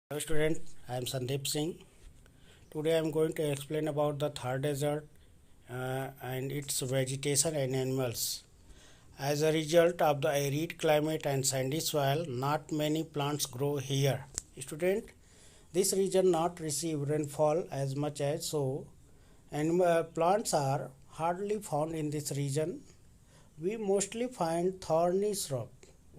Hello student, I am Sandeep Singh. Today I am going to explain about the Thar Desert and its vegetation and animals. As a result of the arid climate and sandy soil, not many plants grow here. Student, this region not receive rainfall as much as so, and plants are hardly found in this region. We mostly find thorny shrub,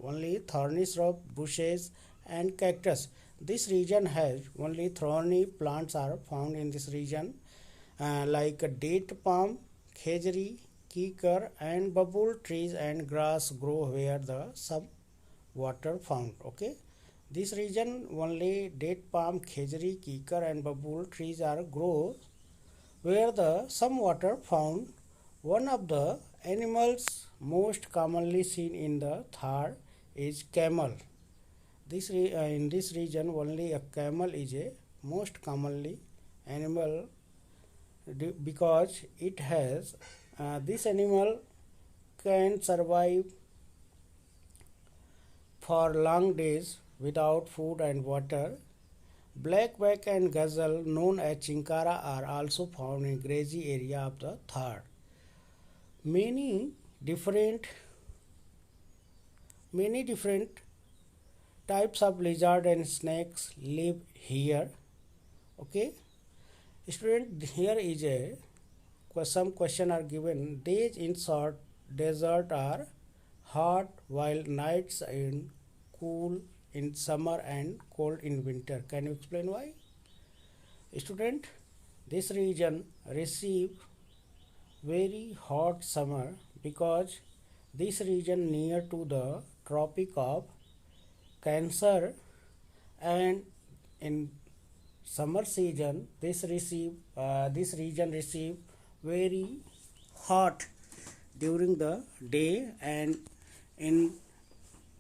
only thorny shrub, bushes and cactus. This region has only thorny plants are found in this region like date palm, khejri, kikar and bubble trees and grass grow where the some water found. Okay, this region only date palm, khejri, kikar and bubble trees are grow where the some water found. One of the animals most commonly seen in the Thar is camel. In this region only a camel is a most commonly animal because it has this animal can survive for long days without food and water. Blackback and gazelle known as chinkara are also found in grassy area of the Thar. Many different many different types of lizard and snakes live here. Okay, student, here is a some question are given. Days in short desert are hot while nights in cool in summer and cold in winter. Can you explain why? Student, this region receive very hot summer because this region near to the tropic of Cancer, and in summer season this region receive very hot during the day, and in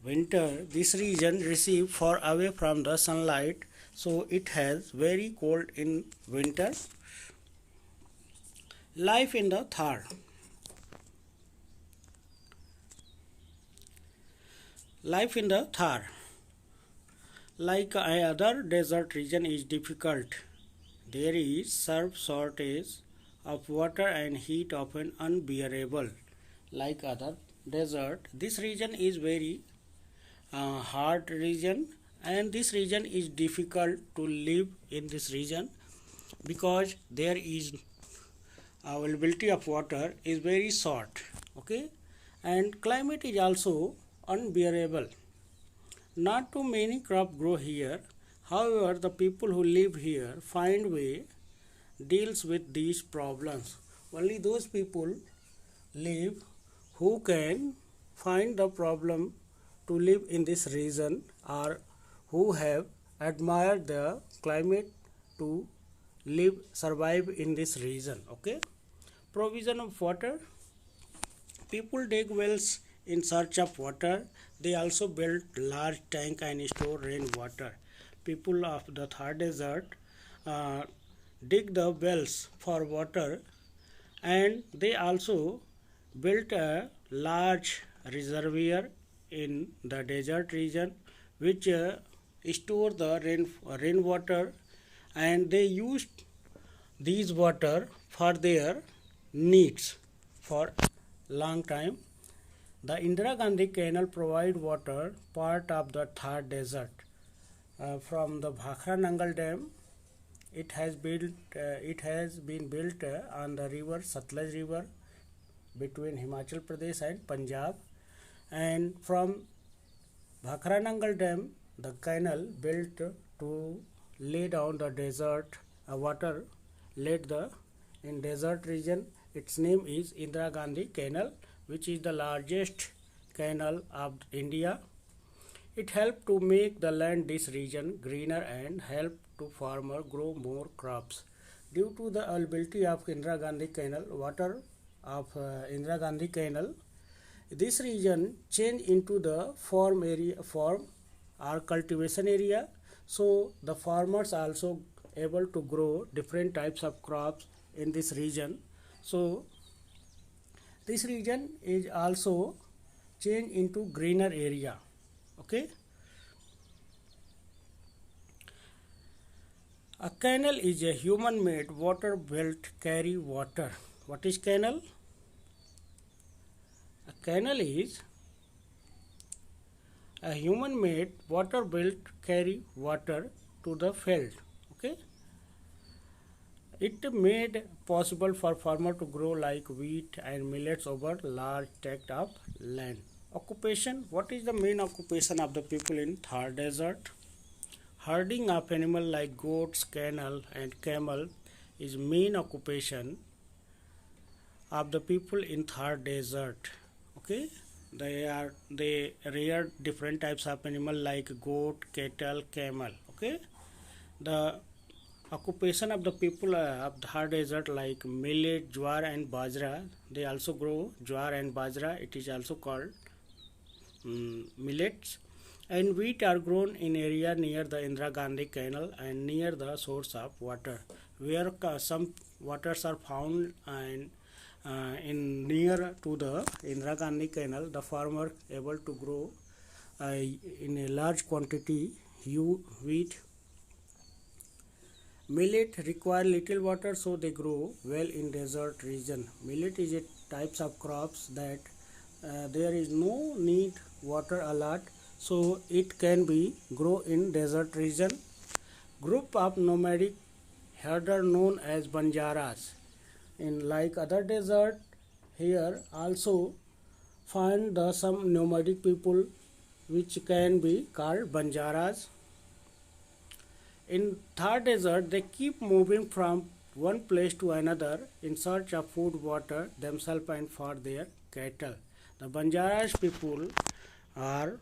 winter this region receive far away from the sunlight, so it has very cold in winter. Life in the Thar. Life in the Thar, like other desert region, is difficult. There is sharp shortage of water and heat often unbearable. Like other desert, this region is very hard region, and this region is difficult to live in this region because there is availability of water is very short. Okay, and climate is also unbearable. Not too many crops grow here. However, the people who live here find way deals with these problems. Only those people live who can find the problem to live in this region, or who have admired the climate to live survive in this region. Okay, provision of water. People dig wells in search of water. They also build large tank and store rainwater. People of the Thar Desert dig the wells for water, and they also built a large reservoir in the desert region which store the rainwater, and they used these water for their needs for long time. The Indira Gandhi Canal provide water part of the Thar Desert. From the Bhakra Nangal Dam, it has been built on the river Satluj River between Himachal Pradesh and Punjab, and from Bhakra Nangal Dam, the canal built to lay down the desert water led the in desert region. Its name is Indira Gandhi Canal, which is the largest canal of India. It helped to make the land this region greener and help to farmer grow more crops. Due to the availability of Indira Gandhi Canal, water of Indira Gandhi Canal, this region changed into the farm or cultivation area. So the farmers also able to grow different types of crops in this region. So this region is also changed into greener area. Okay, A canal is a human-made water belt carry water. What is canal? A canal is a human-made water belt carry water to the field. Okay. It made possible for farmer to grow like wheat and millets over large tract of land. Occupation. What is the main occupation of the people in Thar Desert? Herding of animals like goats, cattle, and camel is main occupation of the people in Thar Desert. Okay, they rear different types of animal like goat, cattle, camel. Okay, the occupation of the people of Thar Desert like millet, jowar, and bajra. They also grow jowar and bajra. It is also called millets. And wheat are grown in area near the Indira Gandhi Canal and near the source of water, where some waters are found and in near to the Indira Gandhi Canal, the farmer able to grow in a large quantity wheat. Millet require little water, so they grow well in desert region. Millet is a types of crops that there is no need water a lot, so it can be grow in desert region. Group of nomadic herder known as banjaras. In like other desert, here also find the some nomadic people which can be called banjaras. In Thar Desert, they keep moving from one place to another in search of food, water, themselves and for their cattle. The Banjaras people are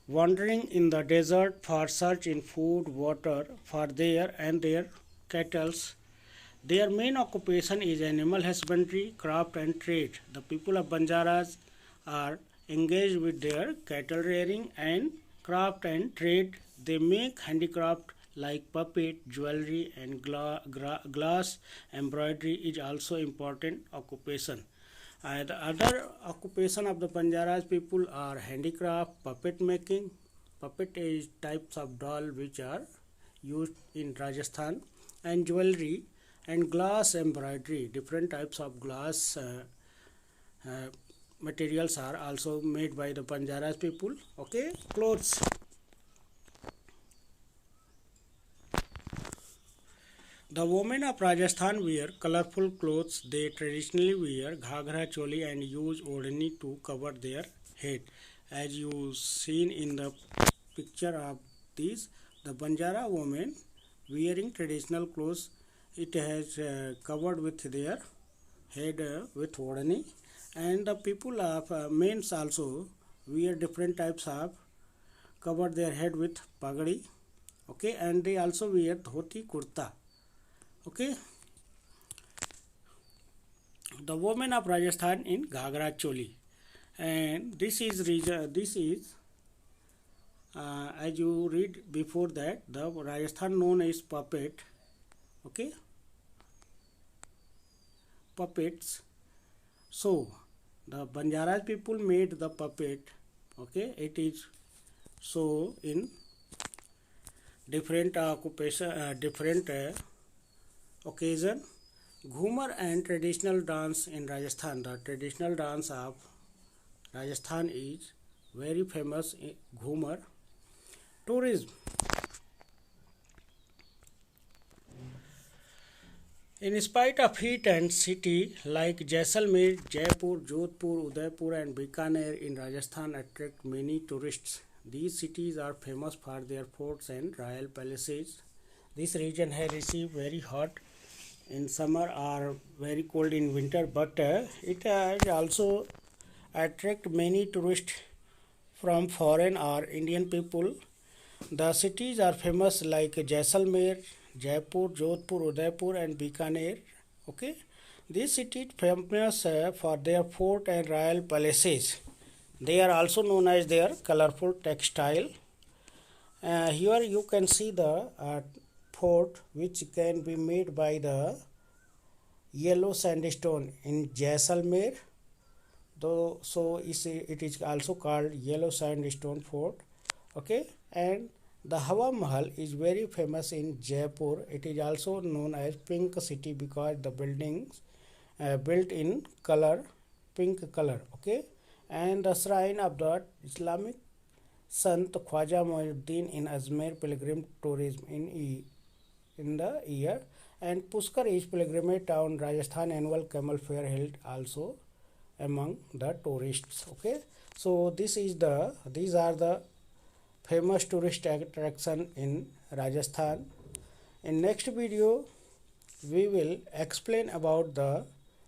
wandering in the desert for search in food, water for their and their cattle. Their main occupation is animal husbandry, craft and trade. The people of Banjaras are engaged with their cattle rearing and craft and trade. They make handicraft like puppet, jewelry and glass embroidery is also important occupation. The other occupation of the Banjaras people are handicraft, puppet making. Puppet is types of doll which are used in Rajasthan, and jewelry and glass embroidery. Different types of glass materials are also made by the Banjaras people. Okay, clothes. The women of Rajasthan wear colorful clothes. They traditionally wear ghagra choli and use odhani to cover their head. As you seen in the picture of this, the Banjara women wearing traditional clothes. It has covered with their head with odhani, and the people of men also wear different types of cover their head with pagadi. Okay, and they also wear dhoti kurta. Okay, the women of Rajasthan in Ghagra Choli, and this is as you read before that, the Rajasthan known as puppet. Okay, puppets. So the Banjaras people made the puppet. Okay, it is so in different occupation, different occasion. Ghumar and traditional dance in Rajasthan. The traditional dance of Rajasthan is very famous. Ghumar. Tourism. In spite of heat and city like Jaisalmer, Jaipur, Jodhpur, Udaipur and Bikaner in Rajasthan attract many tourists. These cities are famous for their forts and royal palaces. This region has received very hot in summer or very cold in winter, but it also attract many tourists from foreign or Indian people. The cities are famous like Jaisalmer, Jaipur, Jodhpur, Udaipur and Bikaner. Okay, these cities famous for their fort and royal palaces. They are also known as their colorful textile. Here you can see the fort which can be made by the yellow sandstone in Jaisalmer, though so it is also called yellow sandstone fort. Okay, and The Hawa Mahal is very famous in Jaipur. It is also known as Pink City because the buildings built in color, pink color. Okay, and the shrine of the Islamic Sant Khwaja Muinuddin in Ajmer pilgrim tourism in the year, and Pushkar is pilgrimage town Rajasthan annual camel fair held also among the tourists. Okay, so these are the famous tourist attraction in Rajasthan. In next video we will explain about the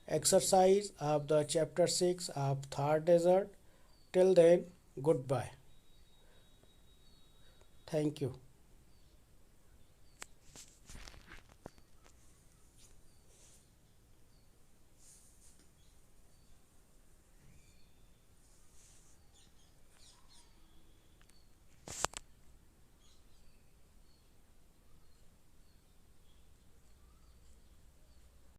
exercise of the chapter 6 of Thar Desert. Till then, goodbye. Thank you.